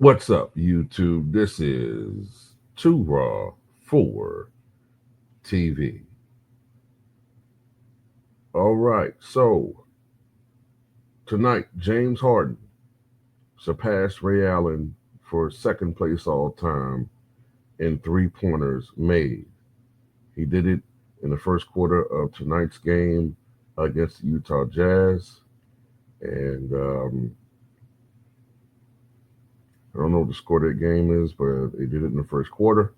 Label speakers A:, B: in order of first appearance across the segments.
A: What's up, YouTube? This is Too Raw for TV. All right, so tonight, James Harden surpassed Ray Allen for second place all time in three-pointers made. He did it in the first quarter of tonight's game against the Utah Jazz. And I don't know what the score of that game is, but he did it in the first quarter.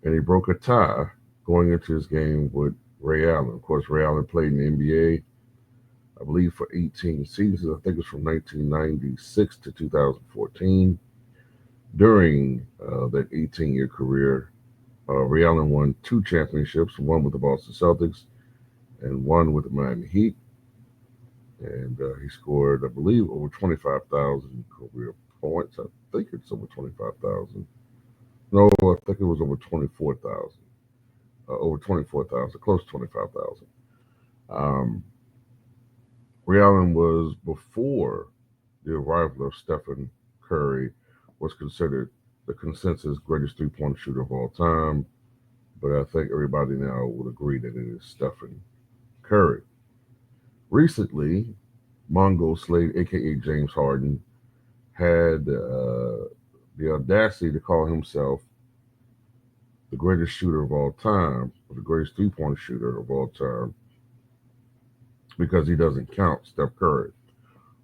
A: And he broke a tie going into his game with Ray Allen. Of course, Ray Allen played in the NBA, I believe, for 18 seasons. I think it's from 1996 to 2014. During that 18-year career, Ray Allen won two championships, one with the Boston Celtics and one with the Miami Heat. And he scored, I believe, over 25,000 career points. I think it's over 25,000. No, I think it was over 24,000. Over 24,000, close to 25,000. Um, Ray Allen was, before the arrival of Stephen Curry, was considered the consensus greatest three-point shooter of all time. But I think everybody now would agree that it is Stephen Curry. Recently, Mongo Slade, aka James Harden, had the audacity to call himself the greatest shooter of all time, or the greatest three-point shooter of all time, because he doesn't count Steph Curry,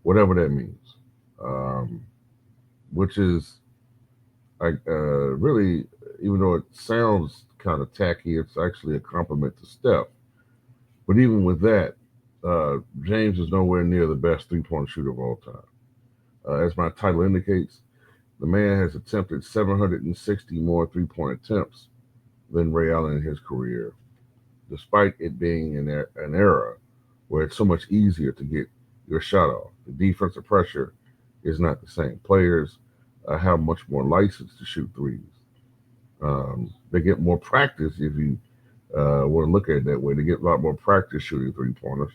A: whatever that means. Um, which is, really, even though it sounds kind of tacky, it's actually a compliment to Steph. But even with that, James is nowhere near the best three-point shooter of all time. As my title indicates, the man has attempted 760 more three-point attempts than Ray Allen in his career, despite it being an era where it's so much easier to get your shot off. The defensive pressure is not the same. Players have much more license to shoot threes. They get more practice, if you want to look at it that way. They get a lot more practice shooting three-pointers.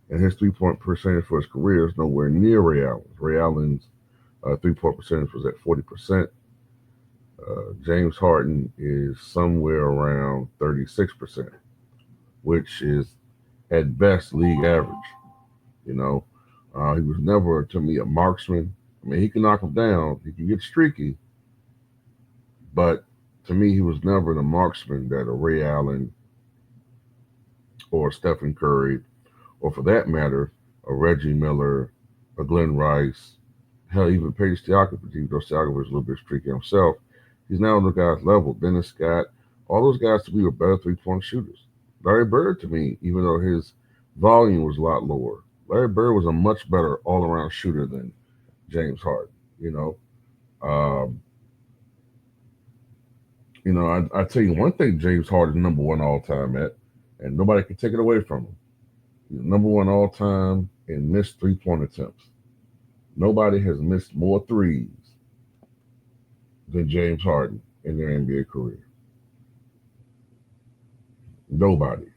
A: And his three-point percentage for his career is nowhere near Ray Allen's. Ray Allen's three-point percentage was at 40%. James Harden is somewhere around 36%, which is at best league average. You know, he was never, to me, a marksman. I mean, he can knock him down, he can get streaky, but to me, he was never the marksman that a Ray Allen or Stephen Curry, or for that matter, a Reggie Miller, a Glenn Rice, hell, even Paige Stojakovic, even though Stojakovic was a little bit streaky himself. He's now on the guy's level. Dennis Scott, all those guys to me were better three-point shooters. Larry Bird, to me, even though his volume was a lot lower, Larry Bird was a much better all-around shooter than James Harden. Um, I tell you one thing, James Harden number one all time at, and nobody can take it away from him. He's number one all time in missed three-point attempts. Nobody has missed more threes than James Harden in their NBA career. Nobody.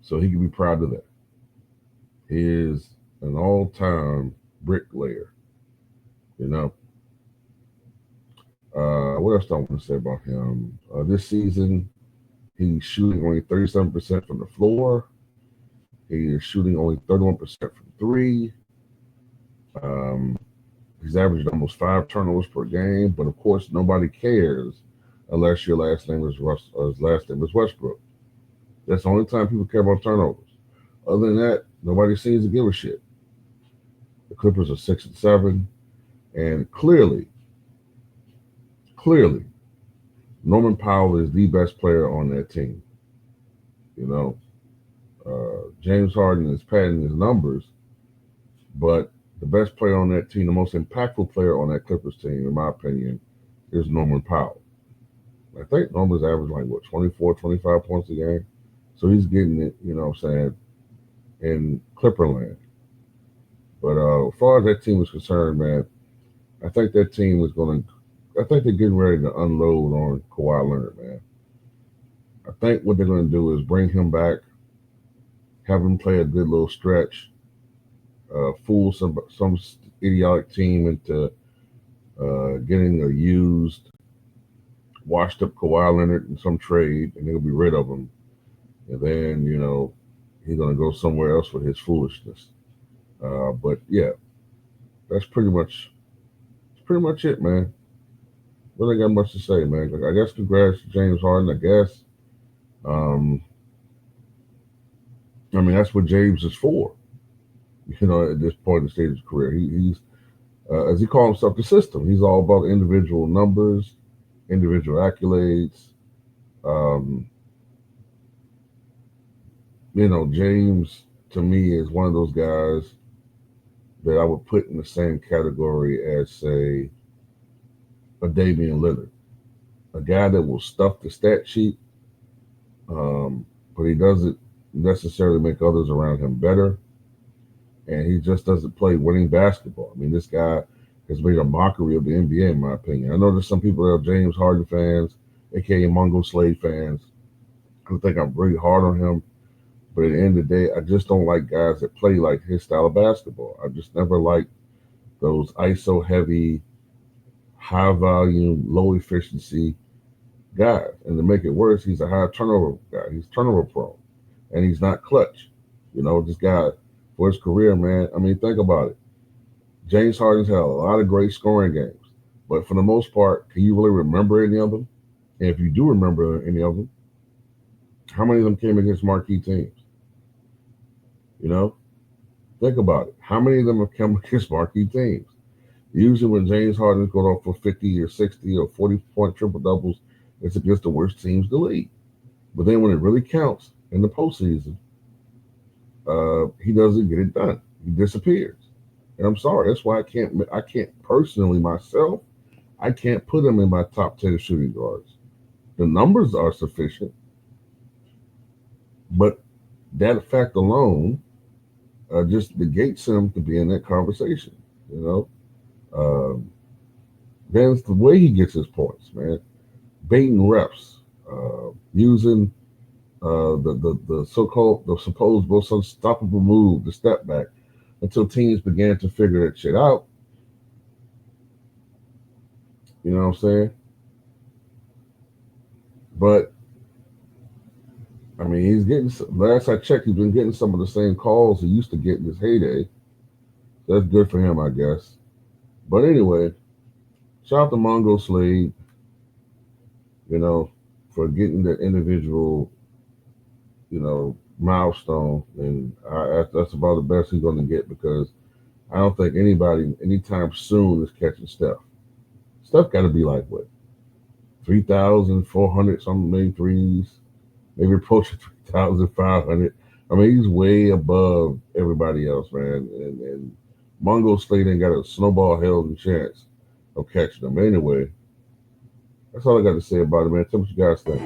A: So he can be proud of that. He is an all-time bricklayer. You know. What else do I want to say about him? This season, he's shooting only 37% from the floor. He is shooting only 31% from three. Um, he's averaged almost 5 turnovers per game, but of course, nobody cares unless your last name is his last name is Westbrook. That's the only time people care about turnovers. Other than that, nobody seems to give a shit. The Clippers are 6-7, and clearly, Norman Powell is the best player on that team. You know, James Harden is padding his numbers, but the best player on that team, the most impactful player on that Clippers team, in my opinion, is Norman Powell. I think Norman's averaged like, 24, 25 points a game. So he's getting it, you know what I'm saying, in Clipperland. But as far as that team is concerned, man, I think that team is going to, I think they're getting ready to unload on Kawhi Leonard, man. I think what they're going to do is bring him back, have him play a good little stretch, fool some idiotic team into getting a used, washed up Kawhi Leonard in some trade, and they'll be rid of him. And then he's gonna go somewhere else with his foolishness. But yeah, that's pretty much it, man. Really got much to say, man. I guess congrats to James Harden. I guess. Um, I mean, that's what James is for. At this point in the stage of his career, he's as he calls himself, the system. He's all about individual numbers, individual accolades. Um, James to me is one of those guys that I would put in the same category as, say, a Damian Lillard, a guy that will stuff the stat sheet, but he doesn't necessarily make others around him better, and he just doesn't play winning basketball. I mean, this guy has made a mockery of the NBA, in my opinion. I know there's some people that are James Harden fans, aka Mongo Slade fans, who think I'm really hard on him. But at the end of the day, I just don't like guys that play like his style of basketball. I just never liked those ISO heavy, high volume, low efficiency guys. And to make it worse, he's a high turnover guy. He's turnover prone, and he's not clutch. This guy for his career, man. I mean, think about it. James Harden's had a lot of great scoring games, but for the most part, can you really remember any of them? And if you do remember any of them, how many of them came against marquee teams? Think about it. How many of them have come against marquee teams? Usually, when James Harden's going off for 50 or 60 or 40-point triple doubles, it's against the worst teams in the league. But then when it really counts in the postseason, he doesn't get it done. He disappears. And I'm sorry. That's why I can't personally myself, I can't put him in my top 10 shooting guards. The numbers are sufficient, but that fact alone just negates him to be in that conversation. Then it's the way he gets his points, man. Baiting refs, using the so-called the supposed most unstoppable move, the step back, until teams began to figure that shit out. You know what I'm saying? But I mean, he's getting. Last I checked, he's been getting some of the same calls he used to get in his heyday. That's good for him, I guess. But anyway, shout out to Mongo Slade, for getting that individual, milestone, and that's about the best he's going to get, because I don't think anybody anytime soon is catching Steph. Steph got to be like what, 3,400 something made threes, maybe approaching 3,500. I mean, he's way above everybody else, man. And Mongo Slade ain't got a snowball hell of a chance of catching them. Anyway, that's all I got to say about it, man. Tell me what you guys think.